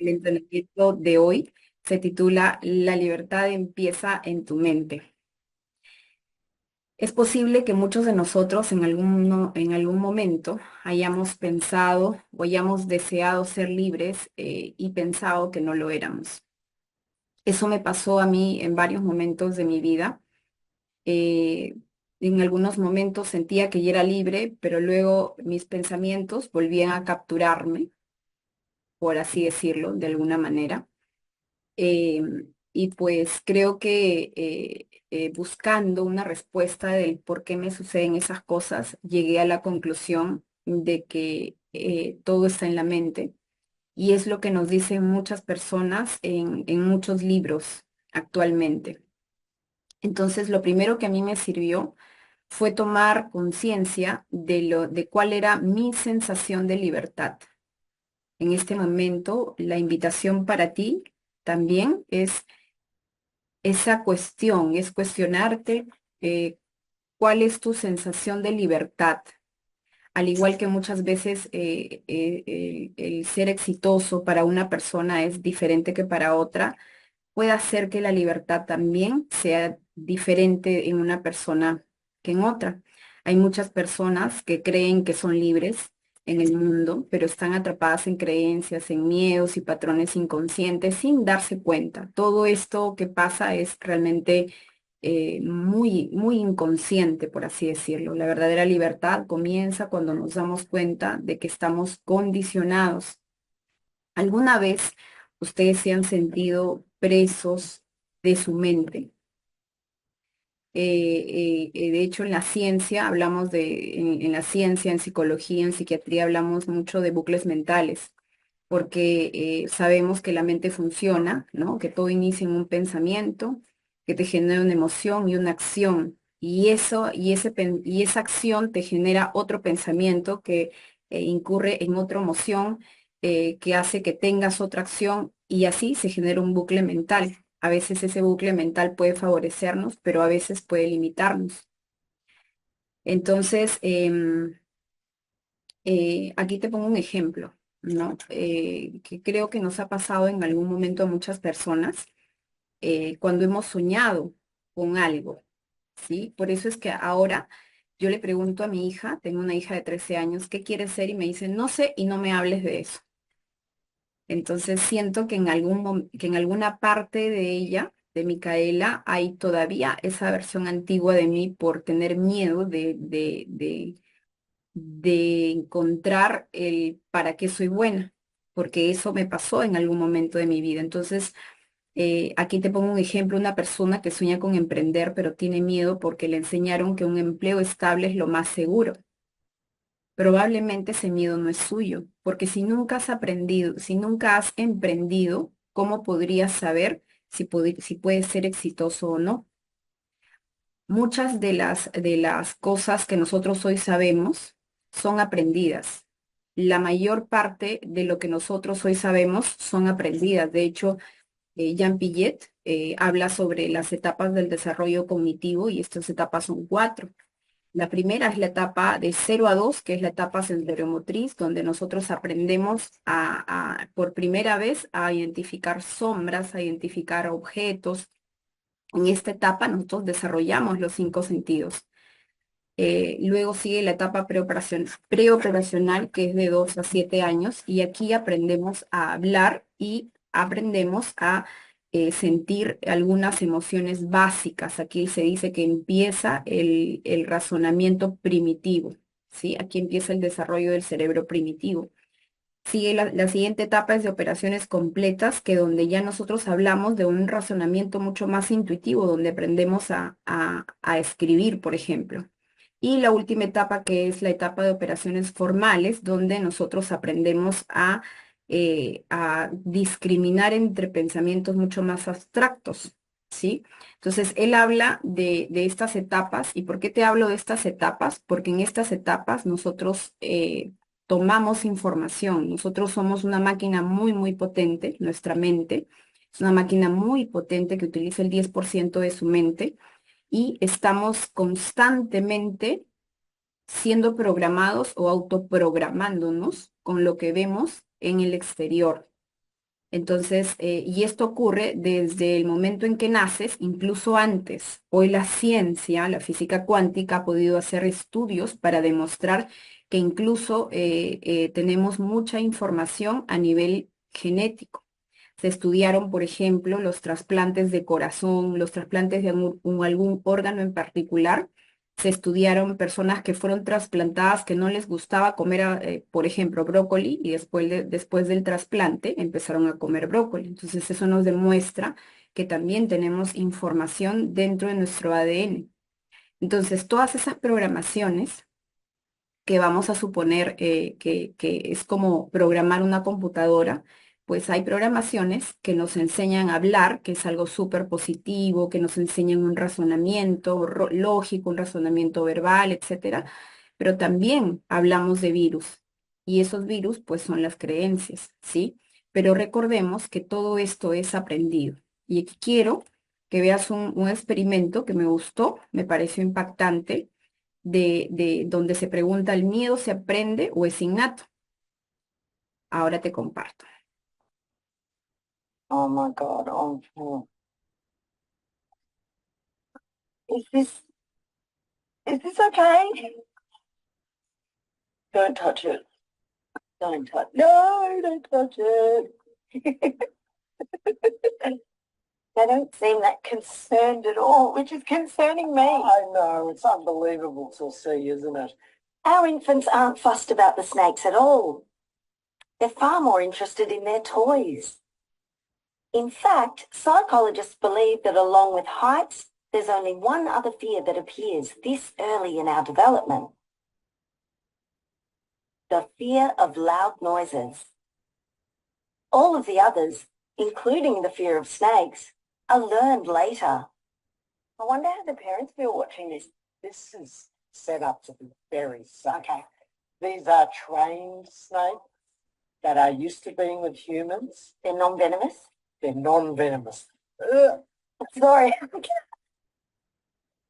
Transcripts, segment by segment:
El entrenamiento de hoy se titula La libertad empieza en tu mente. Es posible que muchos de nosotros en algún momento hayamos pensado o hayamos deseado ser libres y pensado que no lo éramos. Eso me pasó a mí en varios momentos de mi vida. Eh, en algunos momentos sentía que ya era libre, pero luego mis pensamientos volvían a capturarme, por así decirlo, de alguna manera. Eh, y pues creo que buscando una respuesta del por qué me suceden esas cosas, llegué a la conclusión de que todo está en la mente y es lo que nos dicen muchas personas en muchos libros actualmente. Entonces, lo primero que a mí me sirvió fue tomar conciencia de cuál era mi sensación de libertad. En este momento, la invitación para ti también es esa cuestión, es cuestionarte eh, cuál es tu sensación de libertad. Al igual que muchas veces el ser exitoso para una persona es diferente que para otra, puede hacer que la libertad también sea diferente en una persona que en otra. Hay muchas personas que creen que son libres en el mundo, pero están atrapadas en creencias, en miedos y patrones inconscientes sin darse cuenta. Todo esto que pasa es realmente muy inconsciente, por así decirlo. La verdadera libertad comienza cuando nos damos cuenta de que estamos condicionados. ¿Alguna vez ustedes se han sentido presos de su mente? De hecho, en la ciencia hablamos en la ciencia, en psicología, en psiquiatría hablamos mucho de bucles mentales, porque sabemos que la mente funciona, ¿no? Que todo inicia en un pensamiento, que te genera una emoción y una acción, y y esa acción te genera otro pensamiento que incurre en otra emoción, que hace que tengas otra acción, y así se genera un bucle mental. A veces ese bucle mental puede favorecernos, pero a veces puede limitarnos. Entonces, aquí te pongo un ejemplo, ¿no? Que creo que nos ha pasado en algún momento a muchas personas cuando hemos soñado con algo, ¿sí? Por eso es que ahora yo le pregunto a mi hija, tengo una hija de 13 años, ¿qué quiere ser? Y me dice, no sé y no me hables de eso. Entonces siento que que en alguna parte de ella, de Micaela, hay todavía esa versión antigua de mí por tener miedo de encontrar el para qué soy buena, porque eso me pasó en algún momento de mi vida. Entonces, aquí te pongo un ejemplo, una persona que sueña con emprender, pero tiene miedo porque le enseñaron que un empleo estable es lo más seguro. Probablemente ese miedo no es suyo, porque si nunca has aprendido, si nunca has emprendido, ¿cómo podrías saber si puedes ser exitoso o no? Muchas de las cosas que nosotros hoy sabemos son aprendidas. La mayor parte de lo que nosotros hoy sabemos son aprendidas. De hecho, Jean Piaget habla sobre las etapas del desarrollo cognitivo y estas etapas son cuatro. La primera es la etapa de 0 a 2, que es la etapa sensoriomotriz, donde nosotros aprendemos por primera vez a identificar sombras, a identificar objetos. En esta etapa nosotros desarrollamos los 5 sentidos. Luego sigue la etapa preoperacional, que es de 2 a 7 años, y aquí aprendemos a hablar y aprendemos a sentir algunas emociones básicas. Aquí se dice que empieza el razonamiento primitivo, ¿sí? Aquí empieza el desarrollo del cerebro primitivo. Sigue la siguiente etapa es de operaciones completas, que donde ya nosotros hablamos de un razonamiento mucho más intuitivo, donde aprendemos a escribir, por ejemplo. Y la última etapa, que es la etapa de operaciones formales, donde nosotros aprendemos a discriminar entre pensamientos mucho más abstractos, ¿sí? Entonces, él habla de estas etapas. ¿Y por qué te hablo de estas etapas? Porque en estas etapas nosotros tomamos información. Nosotros somos una máquina muy potente, nuestra mente es una máquina muy potente que utiliza el 10% de su mente y estamos constantemente siendo programados o autoprogramándonos con lo que vemos en el exterior. Entonces, y esto ocurre desde el momento en que naces, incluso antes. Hoy la ciencia, la física cuántica, ha podido hacer estudios para demostrar que incluso tenemos mucha información a nivel genético. Se estudiaron, por ejemplo, los trasplantes de corazón, los trasplantes de algún órgano en particular. Se estudiaron personas que fueron trasplantadas que no les gustaba comer, por ejemplo, brócoli y después del trasplante empezaron a comer brócoli. Entonces eso nos demuestra que también tenemos información dentro de nuestro ADN. Entonces todas esas programaciones que vamos a suponer que es como programar una computadora, pues hay programaciones que nos enseñan a hablar, que es algo súper positivo, que nos enseñan un razonamiento lógico, un razonamiento verbal, etcétera, pero también hablamos de virus y esos virus pues son las creencias, ¿sí? Pero recordemos que todo esto es aprendido y aquí quiero que veas un experimento que me gustó, me pareció impactante de donde se pregunta, ¿el miedo se aprende o es innato? Ahora te comparto. Oh my God. Is this is this okay? Don't touch it. Don't touch. No, don't touch it. They don't seem that concerned at all, which is concerning me. I know, it's unbelievable to see, isn't it? Our infants aren't fussed about the snakes at all. They're far more interested in their toys. In fact, psychologists believe that along with heights, there's only one other fear that appears this early in our development. The fear of loud noises. All of the others, including the fear of snakes, are learned later. I wonder how the parents feel watching this. This is set up to be very safe. Okay. These are trained snakes that are used to being with humans. They're non-venomous? They're non-venomous. Sorry.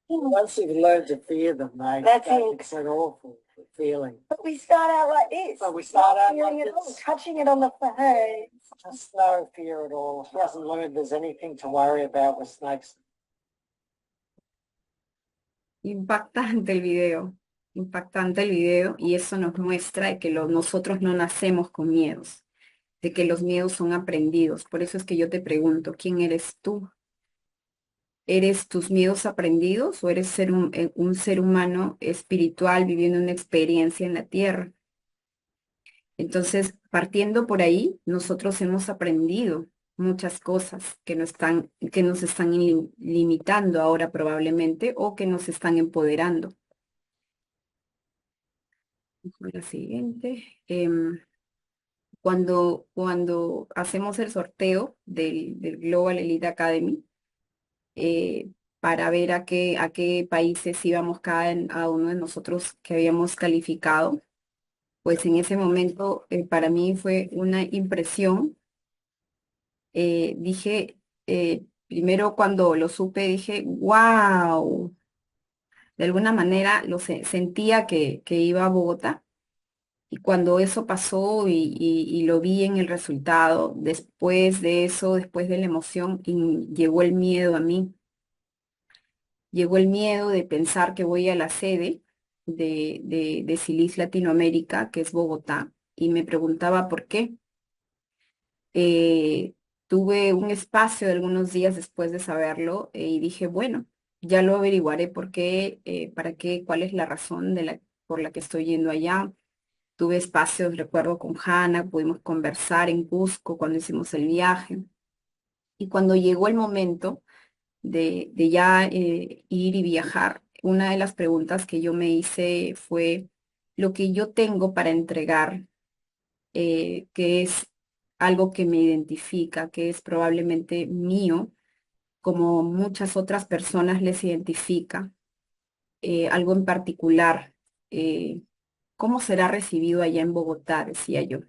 Once you've learned to fear them, mate, it's an awful feeling. But we start out like this. But we start out like this. Touching it on the face. Just no fear at all. She hasn't learned there's anything to worry about with snakes. Impactante el video y eso nos muestra de que nosotros no nacemos con miedos, de que los miedos son aprendidos. Por eso es que yo te pregunto, ¿quién eres tú? ¿Eres tus miedos aprendidos o eres un ser humano espiritual viviendo una experiencia en la tierra? Entonces, partiendo por ahí, nosotros hemos aprendido muchas cosas que nos están limitando ahora probablemente o que nos están empoderando. La siguiente. Cuando hacemos el sorteo del Global Elite Academy, eh, para ver a qué países íbamos cada uno de nosotros que habíamos calificado, pues en ese momento para mí fue una impresión. Dije, primero cuando lo supe, dije, wow, de alguna manera sentía que iba a Bogotá. Y cuando eso pasó y lo vi en el resultado, después de eso, después de la emoción, llegó el miedo a mí. Llegó el miedo de pensar que voy a la sede de Silis Latinoamérica, que es Bogotá, y me preguntaba por qué. Eh, Tuve un espacio de algunos días después de saberlo y dije, bueno, ya lo averiguaré por qué, para qué, cuál es la razón por la que estoy yendo allá. Tuve espacios, recuerdo, con Hanna, pudimos conversar en Cusco cuando hicimos el viaje. Y cuando llegó el momento de ya ir y viajar, una de las preguntas que yo me hice fue lo que yo tengo para entregar, que es algo que me identifica, que es probablemente mío, como muchas otras personas les identifica, algo en particular. eh, ¿Cómo será recibido allá en Bogotá? Decía yo.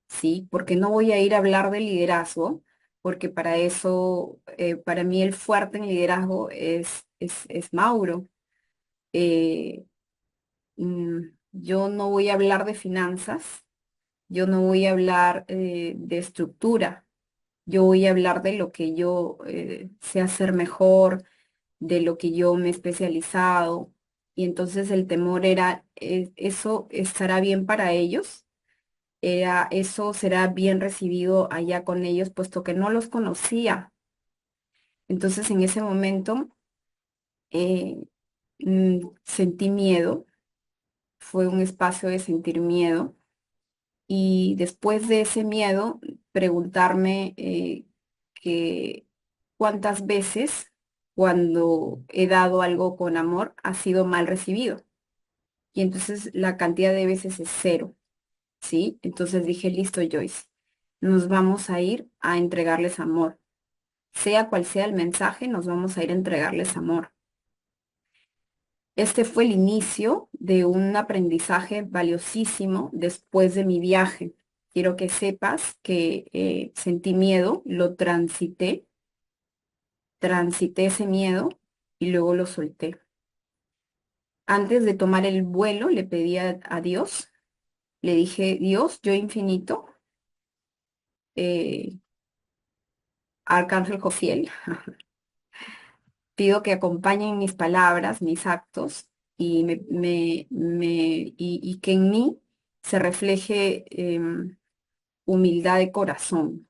Sí, porque no voy a ir a hablar de liderazgo, porque para eso, para mí el fuerte en liderazgo es Mauro. Eh, yo no voy a hablar de finanzas, yo no voy a hablar de estructura. yo voy a hablar de lo que yo sé hacer mejor, de lo que yo me he especializado. Y entonces el temor era, ¿eso estará bien para ellos? Era, ¿eso será bien recibido allá con ellos, puesto que no los conocía? Entonces en ese momento eh, sentí miedo, fue un espacio de sentir miedo. Y después de ese miedo, preguntarme que cuántas veces cuando he dado algo con amor ha sido mal recibido. Y entonces la cantidad de veces es cero, ¿sí? Entonces dije, listo, Joyce, nos vamos a ir a entregarles amor. Sea cual sea el mensaje, nos vamos a ir a entregarles amor. Este fue el inicio de un aprendizaje valiosísimo después de mi viaje. Quiero que sepas que sentí miedo, lo transité ese miedo y luego lo solté. Antes de tomar el vuelo, le pedí a Dios, le dije, Dios, yo infinito, eh, Arcángel Jofiel, pido que acompañen mis palabras, mis actos y que en mí se refleje humildad de corazón.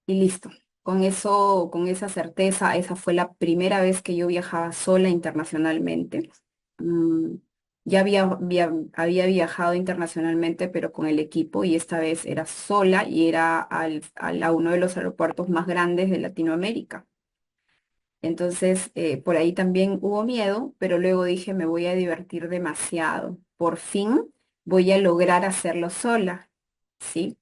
Y listo. Con eso, con esa certeza, esa fue la primera vez que yo viajaba sola internacionalmente. Mm, ya había viajado internacionalmente, pero con el equipo, y esta vez era sola y era a uno de los aeropuertos más grandes de Latinoamérica. Entonces, por ahí también hubo miedo, pero luego dije, me voy a divertir demasiado. Por fin voy a lograr hacerlo sola, ¿sí?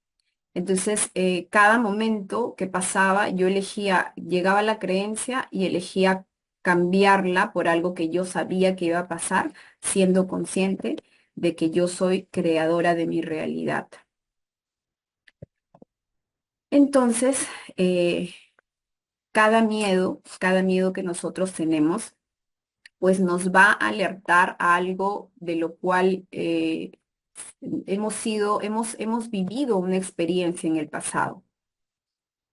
Entonces, cada momento que pasaba, yo elegía, llegaba la creencia y elegía cambiarla por algo que yo sabía que iba a pasar, siendo consciente de que yo soy creadora de mi realidad. Entonces, cada miedo que nosotros tenemos, pues nos va a alertar a algo de lo cual hemos vivido una experiencia en el pasado.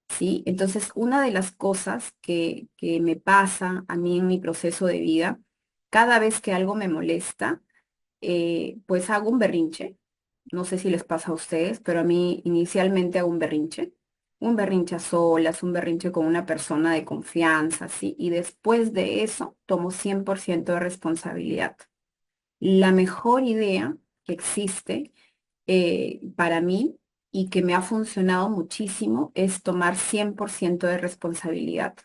¿Sí? Entonces, una de las cosas que me pasa a mí en mi proceso de vida, cada vez que algo me molesta, pues hago un berrinche. No sé si les pasa a ustedes, pero a mí inicialmente hago un berrinche a solas, un berrinche con una persona de confianza, ¿sí? Y después de eso tomo 100% de responsabilidad. La mejor idea que existe para mí y que me ha funcionado muchísimo es tomar 100% de responsabilidad.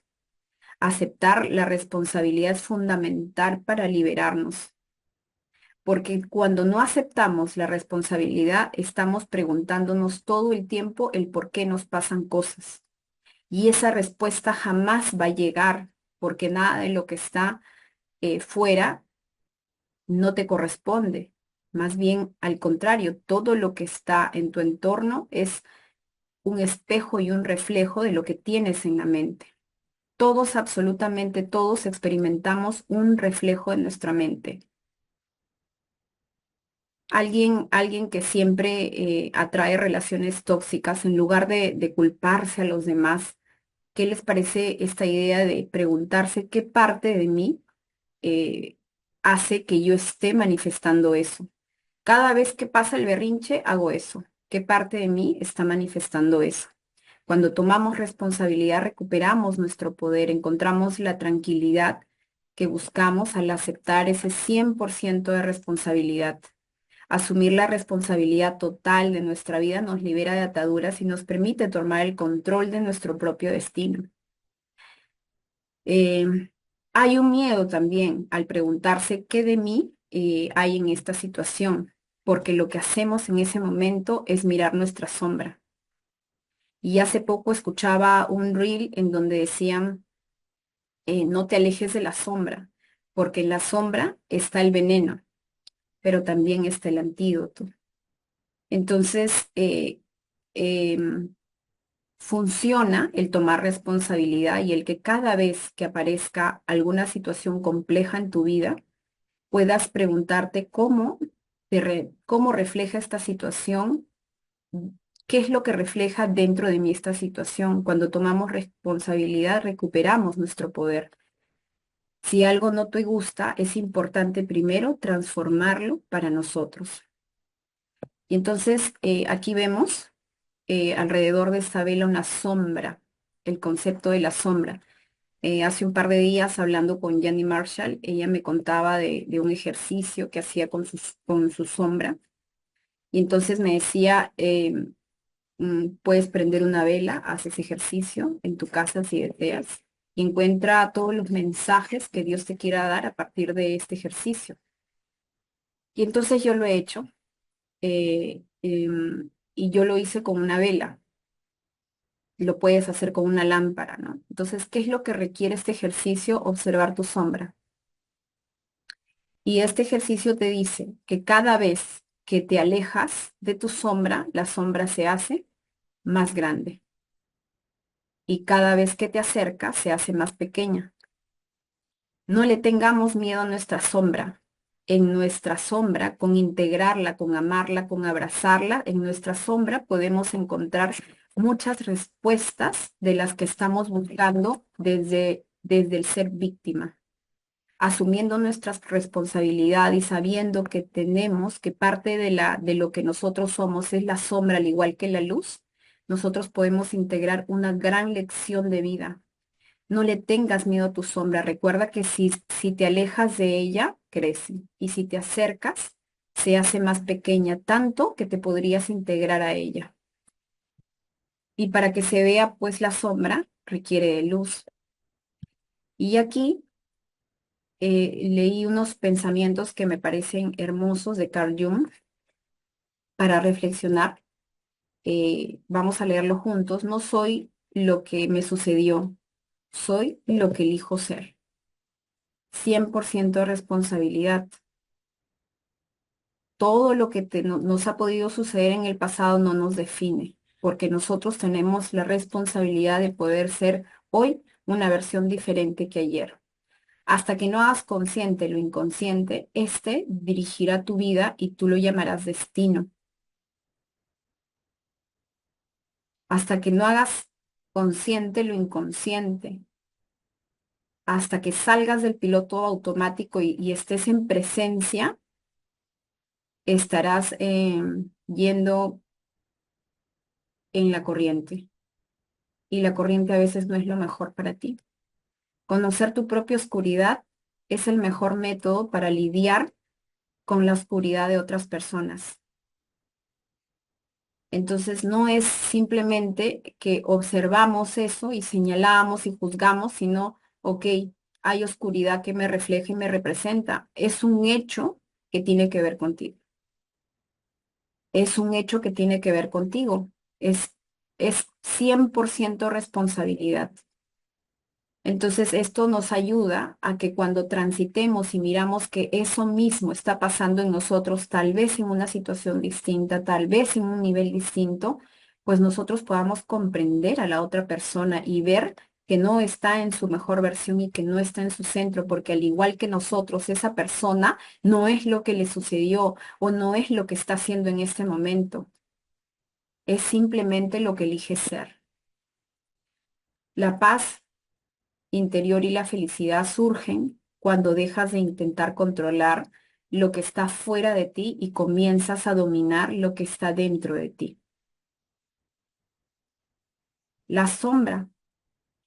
Aceptar la responsabilidad es fundamental para liberarnos, porque cuando no aceptamos la responsabilidad, estamos preguntándonos todo el tiempo el por qué nos pasan cosas. Y esa respuesta jamás va a llegar, porque nada de lo que está fuera no te corresponde. Más bien, al contrario, todo lo que está en tu entorno es un espejo y un reflejo de lo que tienes en la mente. Todos, absolutamente todos, experimentamos un reflejo en nuestra mente. Alguien que siempre atrae relaciones tóxicas, en lugar de culparse a los demás, ¿qué les parece esta idea de preguntarse qué parte de mí eh, hace que yo esté manifestando eso? Cada vez que pasa el berrinche, hago eso. ¿Qué parte de mí está manifestando eso? Cuando tomamos responsabilidad, recuperamos nuestro poder, encontramos la tranquilidad que buscamos al aceptar ese 100% de responsabilidad. Asumir la responsabilidad total de nuestra vida nos libera de ataduras y nos permite tomar el control de nuestro propio destino. Eh, Hay un miedo también al preguntarse qué de mí hay en esta situación, porque lo que hacemos en ese momento es mirar nuestra sombra. Y hace poco escuchaba un reel en donde decían, no te alejes de la sombra, porque en la sombra está el veneno, pero también está el antídoto. Entonces, em, funciona el tomar responsabilidad y el que cada vez que aparezca alguna situación compleja en tu vida, puedas preguntarte cómo refleja esta situación ¿Qué es lo que refleja dentro de mí esta situación? Cuando tomamos responsabilidad, recuperamos nuestro poder. Si algo no te gusta, es importante primero transformarlo para nosotros. Y entonces aquí vemos alrededor de esta vela una sombra, el concepto de la sombra. Hace un par de días hablando con Jenny Marshall, ella me contaba de un ejercicio que hacía con su sombra. Y entonces me decía, puedes prender una vela, haces ejercicio en tu casa si deseas, y encuentra todos los mensajes que Dios te quiera dar a partir de este ejercicio. Y entonces yo lo he hecho, y yo lo hice con una vela. Lo puedes hacer con una lámpara, ¿no? Entonces, ¿qué es lo que requiere este ejercicio? Observar tu sombra. Y este ejercicio te dice que cada vez que te alejas de tu sombra, la sombra se hace más grande. Y cada vez que te acercas, se hace más pequeña. No le tengamos miedo a nuestra sombra. En nuestra sombra, con integrarla, con amarla, con abrazarla, en nuestra sombra podemos encontrar muchas respuestas de las que estamos buscando desde el ser víctima, asumiendo nuestras responsabilidades y sabiendo que tenemos que parte de lo que nosotros somos es la sombra, al igual que la luz. Nosotros podemos integrar una gran lección de vida. No le tengas miedo a tu sombra. Recuerda que si te alejas de ella, crece. Y si te acercas, se hace más pequeña, tanto que te podrías integrar a ella. Y para que se vea, pues la sombra requiere de luz. Y aquí leí unos pensamientos que me parecen hermosos de Carl Jung para reflexionar. Vamos a leerlo juntos. No soy lo que me sucedió, soy lo que elijo ser. 100% responsabilidad. Todo lo que nos ha podido suceder en el pasado no nos define, porque nosotros tenemos la responsabilidad de poder ser hoy una versión diferente que ayer. Hasta que no hagas consciente lo inconsciente, este dirigirá tu vida y tú lo llamarás destino. Hasta que no hagas consciente lo inconsciente, hasta que salgas del piloto automático y estés en presencia, estarás yendo en la corriente. Y la corriente a veces no es lo mejor para ti. Conocer tu propia oscuridad es el mejor método para lidiar con la oscuridad de otras personas. Entonces no es simplemente que observamos eso y señalamos y juzgamos, sino, ok, hay oscuridad que me refleja y me representa. Es un hecho que tiene que ver contigo. Es un hecho que tiene que ver contigo. Es 100% responsabilidad. Entonces, esto nos ayuda a que cuando transitemos y miramos que eso mismo está pasando en nosotros, tal vez en una situación distinta, tal vez en un nivel distinto, pues nosotros podamos comprender a la otra persona y ver que no está en su mejor versión y que no está en su centro, porque al igual que nosotros, esa persona no es lo que le sucedió o no es lo que está haciendo en este momento, es simplemente lo que elige ser. La paz interior y la felicidad surgen cuando dejas de intentar controlar lo que está fuera de ti y comienzas a dominar lo que está dentro de ti. La sombra,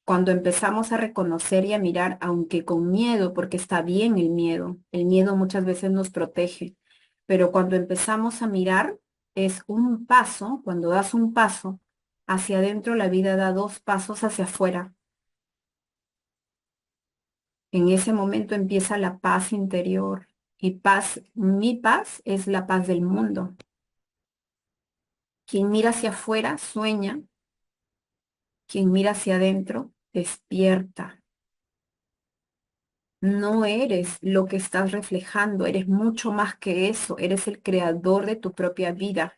cuando empezamos a reconocer y a mirar, aunque con miedo, porque está bien el miedo muchas veces nos protege, pero cuando empezamos a mirar es un paso, cuando das un paso hacia adentro, la vida da dos pasos hacia afuera. En ese momento empieza la paz interior y paz, mi paz es la paz del mundo. Quien mira hacia afuera sueña, quien mira hacia adentro despierta. No eres lo que estás reflejando, eres mucho más que eso, eres el creador de tu propia vida.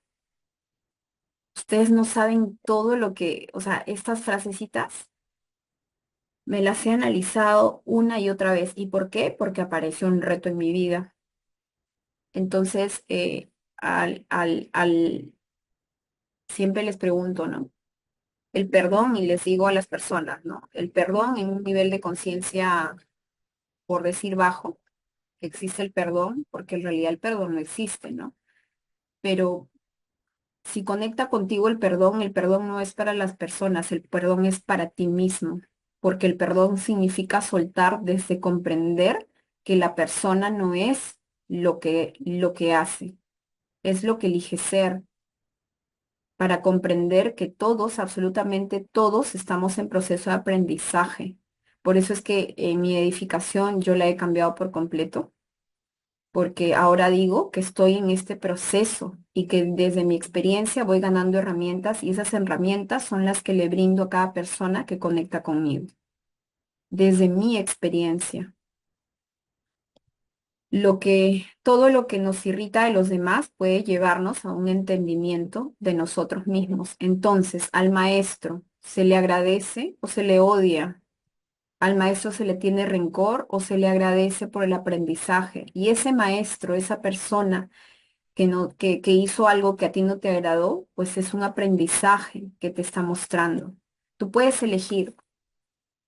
Ustedes no saben todo lo que, o sea, estas frasecitas me las he analizado una y otra vez. ¿Y por qué? Porque apareció un reto en mi vida. Entonces, al siempre les pregunto, ¿no? El perdón, y les digo a las personas, ¿no? El perdón en un nivel de conciencia, por decir bajo, existe el perdón, porque en realidad el perdón no existe, ¿no? Pero si conecta contigo el perdón no es para las personas, el perdón es para ti mismo, porque el perdón significa soltar desde comprender que la persona no es lo que hace, es lo que elige ser, para comprender que todos, absolutamente todos, estamos en proceso de aprendizaje. Por eso es que mi edificación yo la he cambiado por completo, porque ahora digo que estoy en este proceso y que desde mi experiencia voy ganando herramientas, y esas herramientas son las que le brindo a cada persona que conecta conmigo, desde mi experiencia. Todo lo que nos irrita de los demás puede llevarnos a un entendimiento de nosotros mismos. Entonces, al maestro se le agradece o se le odia. Al maestro se le tiene rencor o se le agradece por el aprendizaje. Y ese maestro, esa persona que, no, que hizo algo que a ti no te agradó, pues es un aprendizaje que te está mostrando. Tú puedes elegir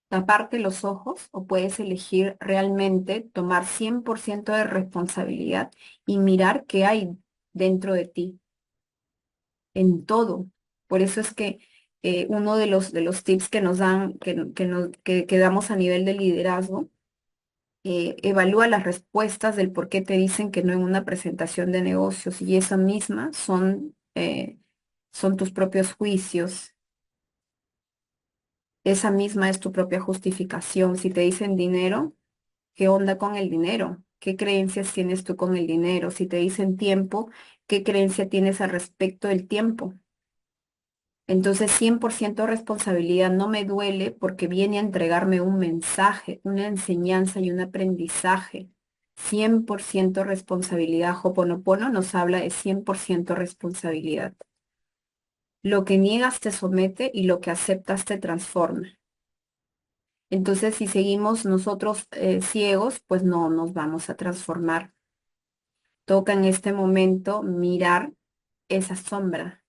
taparte los ojos o puedes elegir realmente tomar 100% de responsabilidad y mirar qué hay dentro de ti, en todo. Por eso es que uno de los tips que nos dan, que damos a nivel de liderazgo, evalúa las respuestas del por qué te dicen que no en una presentación de negocios, y esa misma son tus propios juicios. Esa misma es tu propia justificación. Si te dicen dinero, ¿qué onda con el dinero? ¿Qué creencias tienes tú con el dinero? Si te dicen tiempo, ¿qué creencia tienes al respecto del tiempo? Entonces, 100% responsabilidad. No me duele porque viene a entregarme un mensaje, una enseñanza y un aprendizaje. 100% responsabilidad. Hoponopono nos habla de 100% responsabilidad. Lo que niegas te somete y lo que aceptas te transforma. Entonces, si seguimos nosotros ciegos, pues no nos vamos a transformar. Toca en este momento mirar esa sombra,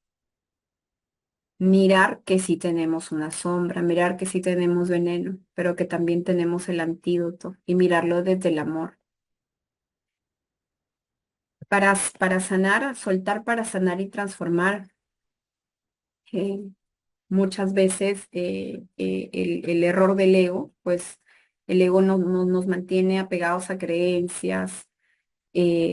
mirar que sí tenemos una sombra, mirar que sí tenemos veneno, pero que también tenemos el antídoto, y mirarlo desde el amor. Para sanar, soltar para sanar y transformar. eh, Muchas veces el error del ego, pues el ego nos mantiene apegados a creencias,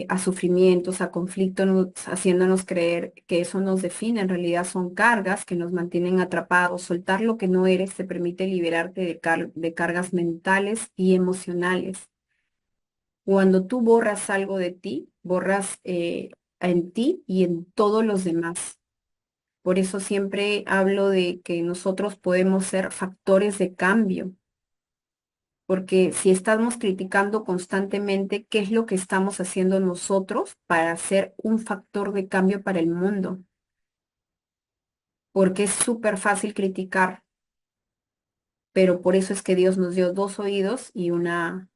a sufrimientos, a conflictos, haciéndonos creer que eso nos define. En realidad son cargas que nos mantienen atrapados. Soltar lo que no eres te permite liberarte de cargas mentales y emocionales. Cuando tú borras algo de ti, borras en ti y en todos los demás. Por eso siempre hablo de que nosotros podemos ser factores de cambio, porque si estamos criticando constantemente, ¿qué es lo que estamos haciendo nosotros para ser un factor de cambio para el mundo? Porque es súper fácil criticar, pero por eso es que Dios nos dio dos oídos y una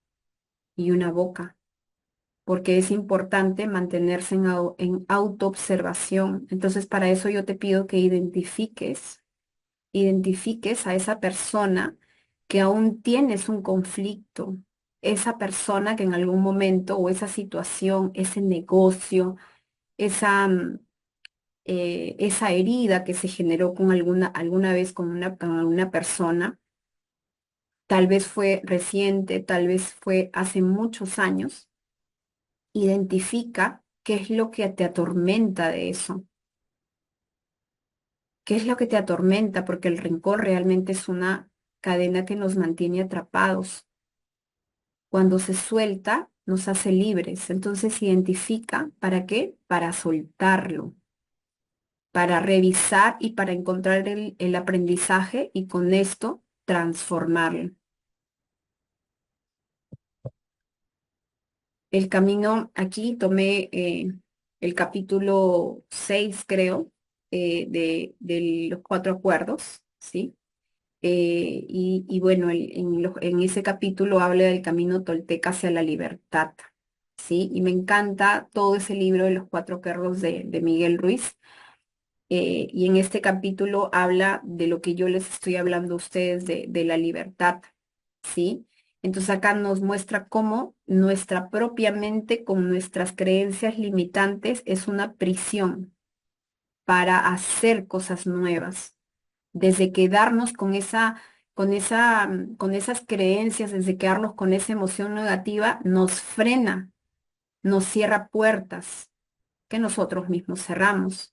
boca, porque es importante mantenerse en autoobservación. Entonces, para eso yo te pido que identifiques a esa persona que aún tienes un conflicto, esa persona que en algún momento, o esa situación, ese negocio, esa herida que se generó alguna vez con una persona, tal vez fue reciente, tal vez fue hace muchos años. Identifica qué es lo que te atormenta de eso. ¿Qué es lo que te atormenta? Porque el rencor realmente es una cadena que nos mantiene atrapados. Cuando se suelta, nos hace libres. Entonces identifica, ¿para qué? Para soltarlo, para revisar y para encontrar el aprendizaje, y con esto transformarlo. El camino, aquí tomé el capítulo 6, creo, de los cuatro acuerdos, ¿sí? Y bueno, en ese capítulo habla del camino tolteca hacia la libertad, ¿sí? Y me encanta todo ese libro de los cuatro acuerdos de Miguel Ruiz. y en este capítulo habla de lo que yo les estoy hablando a ustedes de la libertad, ¿sí? Entonces acá nos muestra cómo nuestra propia mente con nuestras creencias limitantes es una prisión para hacer cosas nuevas. Desde quedarnos con esas creencias, desde quedarnos con esa emoción negativa, nos frena, nos cierra puertas que nosotros mismos cerramos.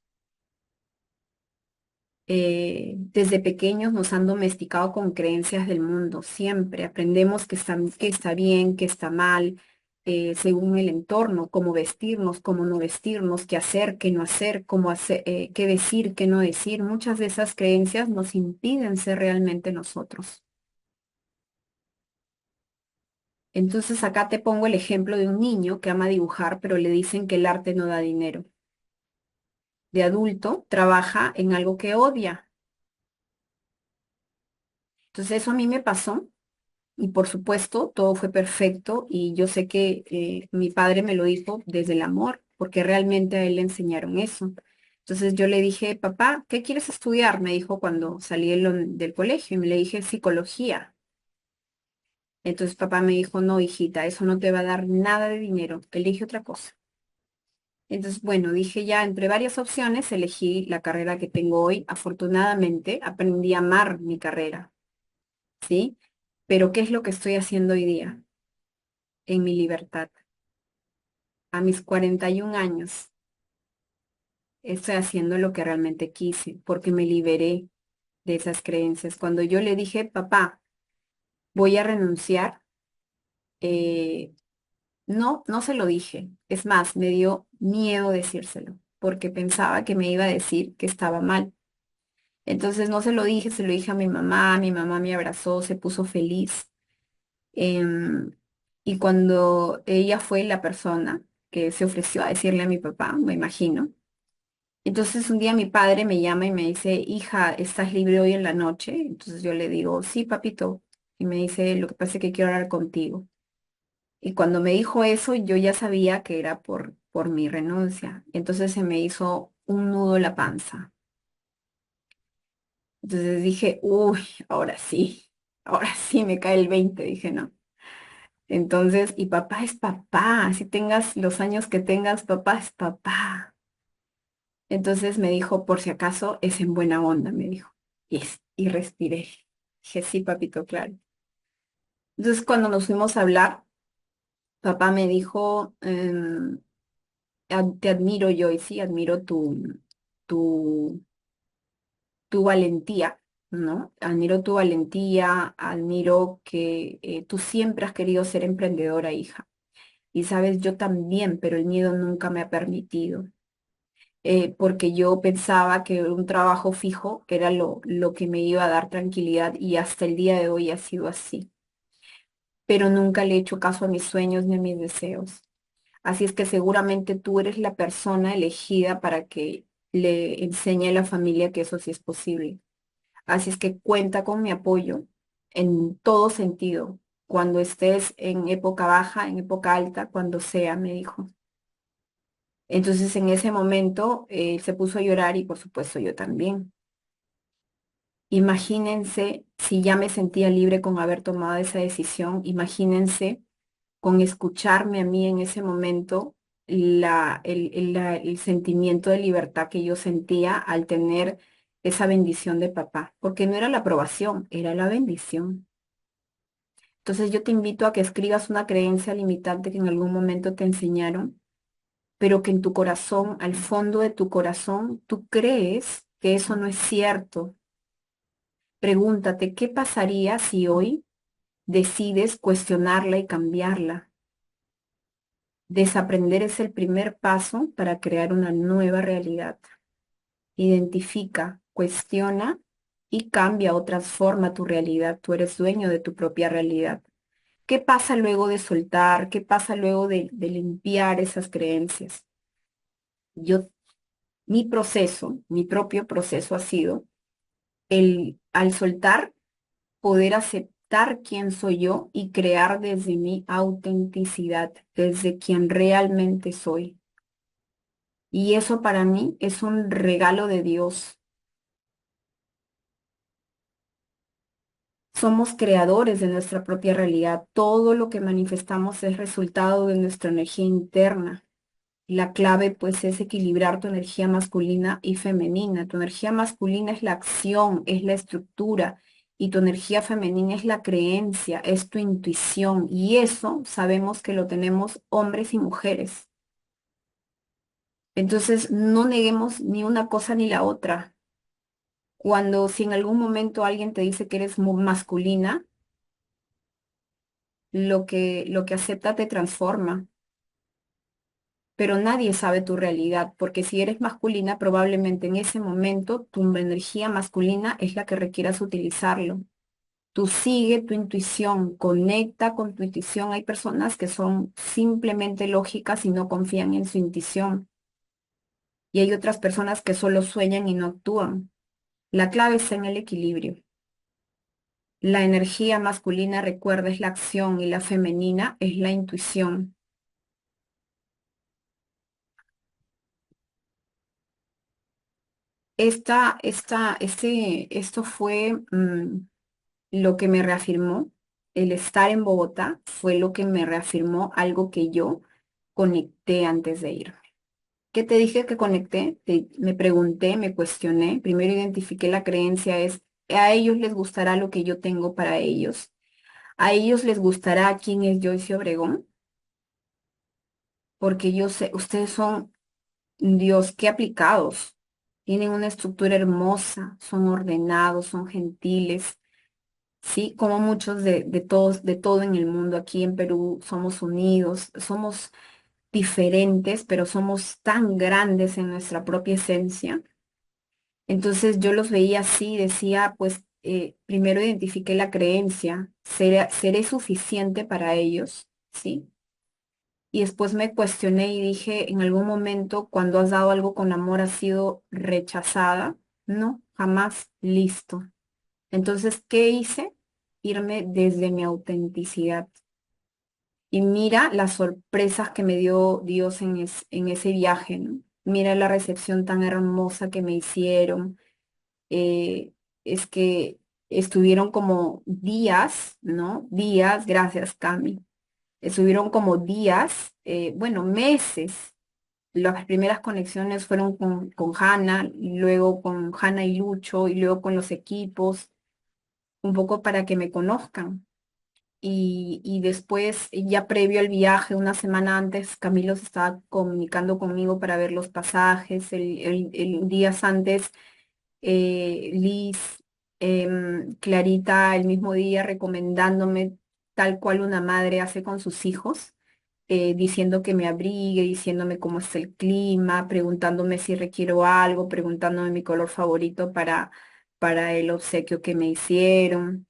Desde pequeños nos han domesticado con creencias del mundo, siempre aprendemos que está bien, que está mal, según el entorno, cómo vestirnos, cómo no vestirnos, qué hacer, qué no hacer, cómo hacer, qué decir, qué no decir. Muchas de esas creencias nos impiden ser realmente nosotros. Entonces acá te pongo el ejemplo de un niño que ama dibujar, pero le dicen que el arte no da dinero. De adulto, trabaja en algo que odia. Entonces eso a mí me pasó. Y por supuesto, todo fue perfecto y yo sé que mi padre me lo dijo desde el amor, porque realmente a él le enseñaron eso. Entonces yo le dije, papá, ¿qué quieres estudiar? Me dijo cuando salí del colegio y me le dije psicología. Entonces papá me dijo, no, hijita, eso no te va a dar nada de dinero, elige otra cosa. Entonces, bueno, dije ya entre varias opciones, elegí la carrera que tengo hoy. Afortunadamente, aprendí a amar mi carrera, ¿sí? Pero ¿qué es lo que estoy haciendo hoy día en mi libertad? A mis 41 años estoy haciendo lo que realmente quise, porque me liberé de esas creencias. Cuando yo le dije, papá, voy a renunciar, eh, no, no se lo dije. Es más, me dio miedo decírselo, porque pensaba que me iba a decir que estaba mal. Entonces no se lo dije, se lo dije a mi mamá me abrazó, se puso feliz. Em, y cuando ella fue la persona que se ofreció a decirle a mi papá, me imagino. Entonces un día mi padre me llama y me dice, hija, ¿estás libre hoy en la noche? Entonces yo le digo, sí, papito. Y me dice, lo que pasa es que quiero hablar contigo. Y cuando me dijo eso, yo ya sabía que era por mi renuncia. Entonces se me hizo un nudo en la panza. Entonces dije, uy, ahora sí me cae el 20, dije, no. Entonces, y papá es papá, si tengas los años que tengas, papá es papá. Entonces me dijo, por si acaso, es en buena onda, me dijo. Y respiré. Dije, sí, papito, claro. Entonces, cuando nos fuimos a hablar, papá me dijo, te admiro yo, y sí, admiro tu, tu valentía, ¿no? Admiro tu valentía, admiro que tú siempre has querido ser emprendedora, hija. Y sabes, yo también, pero el miedo nunca me ha permitido. Porque yo pensaba que un trabajo fijo era lo que me iba a dar tranquilidad y hasta el día de hoy ha sido así. Pero nunca le he hecho caso a mis sueños ni a mis deseos. Así es que seguramente tú eres la persona elegida para que le enseñe a la familia que eso sí es posible. Así es que cuenta con mi apoyo en todo sentido. Cuando estés en época baja, en época alta, cuando sea, me dijo. Entonces en ese momento se puso a llorar y por supuesto yo también. Imagínense si ya me sentía libre con haber tomado esa decisión, imagínense con escucharme a mí en ese momento el sentimiento de libertad que yo sentía al tener esa bendición de papá, porque no era la aprobación, era la bendición. Entonces yo te invito a que escribas una creencia limitante que en algún momento te enseñaron, pero que en tu corazón, al fondo de tu corazón, tú crees que eso no es cierto. Pregúntate, ¿qué pasaría si hoy decides cuestionarla y cambiarla? Desaprender es el primer paso para crear una nueva realidad. Identifica, cuestiona y cambia o transforma tu realidad. Tú eres dueño de tu propia realidad. ¿Qué pasa luego de soltar? ¿Qué pasa luego de limpiar esas creencias? Yo, mi proceso, mi propio proceso ha sido al soltar, poder aceptar quién soy yo y crear desde mi autenticidad, desde quien realmente soy. Y eso para mí es un regalo de Dios. Somos creadores de nuestra propia realidad. Todo lo que manifestamos es resultado de nuestra energía interna. La clave pues es equilibrar tu energía masculina y femenina. Tu energía masculina es la acción, es la estructura y tu energía femenina es la creencia, es tu intuición. Y eso sabemos que lo tenemos hombres y mujeres. Entonces no neguemos ni una cosa ni la otra. Cuando si en algún momento alguien te dice que eres masculina, lo que acepta te transforma. Pero nadie sabe tu realidad, porque si eres masculina, probablemente en ese momento tu energía masculina es la que requieras utilizarlo. Tú sigue tu intuición, conecta con tu intuición. Hay personas que son simplemente lógicas y no confían en su intuición. Y hay otras personas que solo sueñan y no actúan. La clave está en el equilibrio. La energía masculina, recuerda, es la acción y la femenina es la intuición. Esto fue lo que me reafirmó, el estar en Bogotá fue lo que me reafirmó algo que yo conecté antes de irme. ¿Qué te dije que conecté? Me pregunté, me cuestioné, primero identifiqué la creencia es, a ellos les gustará lo que yo tengo para ellos, a ellos les gustará quién es Joyce Obregón, porque yo sé, ustedes son, Dios, qué aplicados, tienen una estructura hermosa, son ordenados, son gentiles. Sí, como muchos de todos, de todo en el mundo, aquí en Perú somos unidos, somos diferentes, pero somos tan grandes en nuestra propia esencia. Entonces yo los veía así, decía, pues primero identifiqué la creencia, seré suficiente para ellos, ¿sí? Y después me cuestioné y dije, en algún momento, cuando has dado algo con amor, has sido rechazada. No, jamás, listo. Entonces, ¿qué hice? Irme desde mi autenticidad. Y mira las sorpresas que me dio Dios en ese viaje, ¿no? Mira la recepción tan hermosa que me hicieron. Eh, es que estuvieron como días, ¿no? Días, gracias, Cami. Estuvieron como días, bueno, meses. Las primeras conexiones fueron con Hanna, luego con Hanna y Lucho, y luego con los equipos un poco para que me conozcan. Y después, ya previo al viaje, una semana antes, Camilo se estaba comunicando conmigo para ver los pasajes. El días antes, Liz, Clarita, el mismo día recomendándome tal cual una madre hace con sus hijos, diciendo que me abrigue, diciéndome cómo está el clima, preguntándome si requiero algo, preguntándome mi color favorito para el obsequio que me hicieron.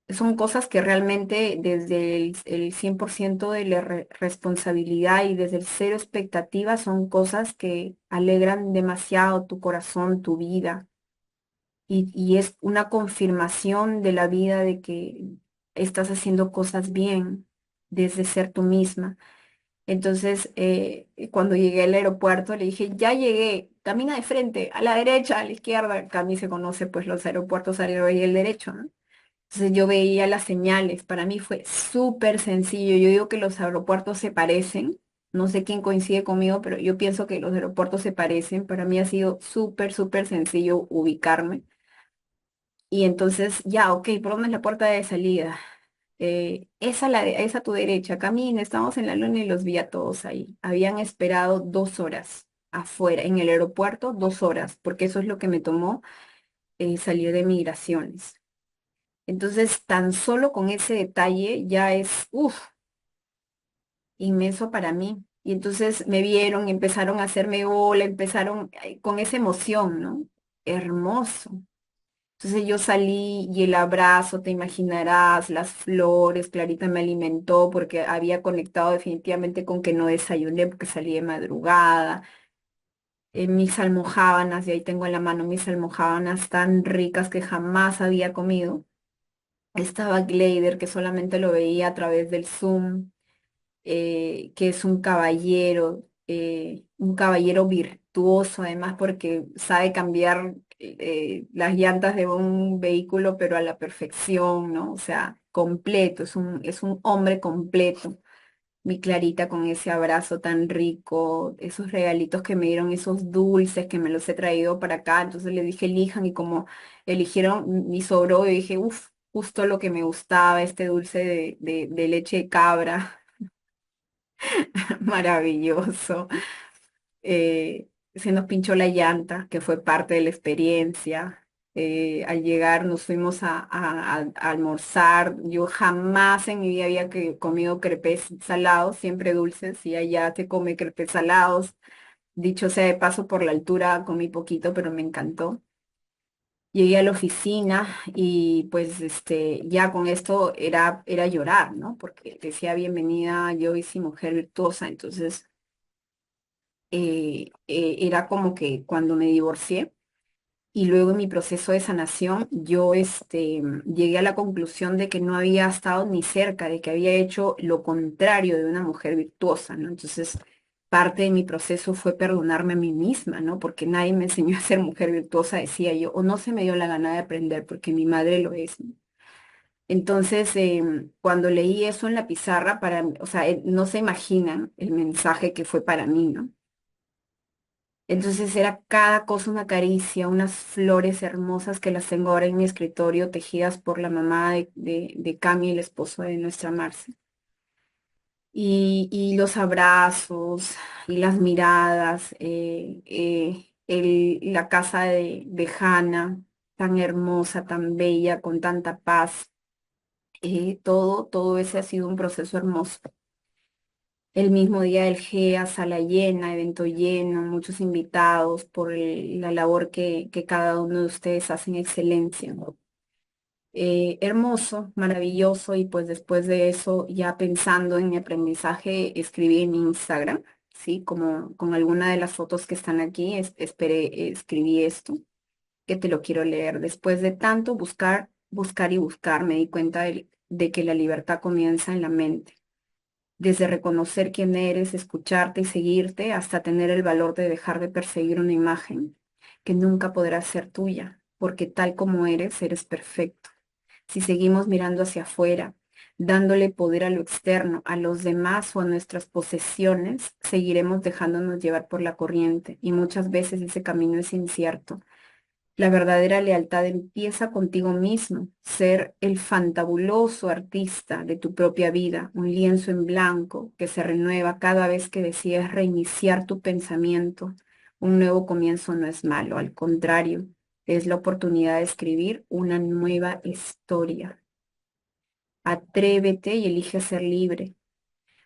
Son cosas que realmente desde el 100% de la responsabilidad y desde el cero expectativa son cosas que alegran demasiado tu corazón, tu vida. Y es una confirmación de la vida de que estás haciendo cosas bien desde ser tú misma. Entonces, cuando llegué al aeropuerto, le dije, ya llegué, camina de frente, a la derecha, a la izquierda. Cami se conoce pues los aeropuertos al revés y el derecho, ¿no? Entonces yo veía las señales, para mí fue súper sencillo. Yo digo que los aeropuertos se parecen, no sé quién coincide conmigo, pero yo pienso que los aeropuertos se parecen. Para mí ha sido súper, súper sencillo ubicarme. Y entonces, ya, ok, ¿por dónde es la puerta de salida? Esa a tu derecha, camina, estamos en la luna y los vi a todos ahí. Habían esperado 2 horas afuera, en el aeropuerto, 2 horas, porque eso es lo que me tomó salir de migraciones. Entonces, tan solo con ese detalle ya es, inmenso para mí. Y entonces me vieron, empezaron a hacerme hola, empezaron con esa emoción, ¿no? Hermoso. Entonces yo salí y el abrazo, te imaginarás, las flores, Clarita me alimentó porque había conectado definitivamente con que no desayuné porque salí de madrugada. Mis almojábanas, y ahí tengo en la mano mis almojábanas tan ricas que jamás había comido. Estaba Glader, que solamente lo veía a través del Zoom. que es un caballero virtuoso además porque sabe cambiar las llantas de un vehículo, pero a la perfección, ¿no? O sea, completo, es un hombre completo. Mi Clarita con ese abrazo tan rico, esos regalitos que me dieron, esos dulces que me los he traído para acá. Entonces le dije, elijan y como eligieron mi sobró, yo dije, uff, justo lo que me gustaba, este dulce de leche de cabra, maravilloso. Se nos pinchó la llanta, que fue parte de la experiencia. Al llegar nos fuimos a almorzar. Yo jamás en mi vida había comido crepes salados, siempre dulces, y allá se come crepes salados. Dicho sea de paso, por la altura comí poquito, pero me encantó. Llegué a la oficina y pues ya con esto era llorar, ¿no? Porque decía bienvenida Joyce, mujer virtuosa. Entonces era como que cuando me divorcié y luego en mi proceso de sanación, yo llegué a la conclusión de que no había estado ni cerca, de que había hecho lo contrario de una mujer virtuosa, ¿no? Entonces, parte de mi proceso fue perdonarme a mí misma, ¿no? Porque nadie me enseñó a ser mujer virtuosa, decía yo, o no se me dio la gana de aprender porque mi madre lo es, ¿no? Entonces, cuando leí eso en la pizarra, o sea, no se imaginan el mensaje que fue para mí, ¿no? Entonces era cada cosa una caricia, unas flores hermosas que las tengo ahora en mi escritorio, tejidas por la mamá de Cami, el esposo de nuestra Marce. Y los abrazos y las miradas, la casa de Hannah, tan hermosa, tan bella, con tanta paz, todo ese ha sido un proceso hermoso. El mismo día del GEA, sala llena, evento lleno, muchos invitados por la labor que cada uno de ustedes hace en excelencia, ¿no? Hermoso, maravilloso, y pues después de eso, ya pensando en mi aprendizaje, escribí en mi Instagram, ¿sí? Como con alguna de las fotos que están aquí, escribí esto, que te lo quiero leer. Después de tanto buscar, buscar y buscar, me di cuenta de que la libertad comienza en la mente, desde reconocer quién eres, escucharte y seguirte, hasta tener el valor de dejar de perseguir una imagen que nunca podrá ser tuya, porque tal como eres, eres perfecto. Si seguimos mirando hacia afuera, dándole poder a lo externo, a los demás o a nuestras posesiones, seguiremos dejándonos llevar por la corriente y muchas veces ese camino es incierto. La verdadera lealtad empieza contigo mismo, ser el fantabuloso artista de tu propia vida, un lienzo en blanco que se renueva cada vez que decides reiniciar tu pensamiento. Un nuevo comienzo no es malo, al contrario, es la oportunidad de escribir una nueva historia. Atrévete y elige ser libre.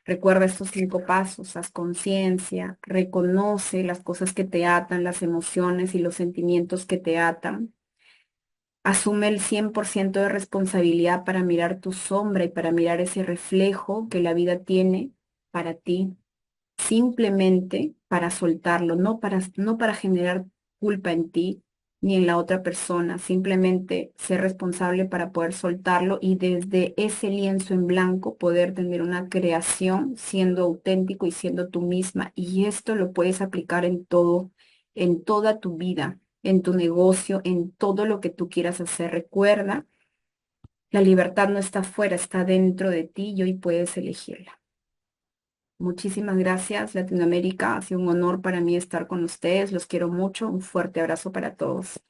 Recuerda estos 5 pasos, haz conciencia, reconoce las cosas que te atan, las emociones y los sentimientos que te atan. Asume el 100% de responsabilidad para mirar tu sombra y para mirar ese reflejo que la vida tiene para ti, simplemente para soltarlo, no para generar culpa en ti ni en la otra persona, simplemente ser responsable para poder soltarlo y desde ese lienzo en blanco poder tener una creación siendo auténtico y siendo tú misma. Y esto lo puedes aplicar en todo, en toda tu vida, en tu negocio, en todo lo que tú quieras hacer. Recuerda, la libertad no está afuera, está dentro de ti y hoy puedes elegirla. Muchísimas gracias, Latinoamérica. Ha sido un honor para mí estar con ustedes. Los quiero mucho. Un fuerte abrazo para todos.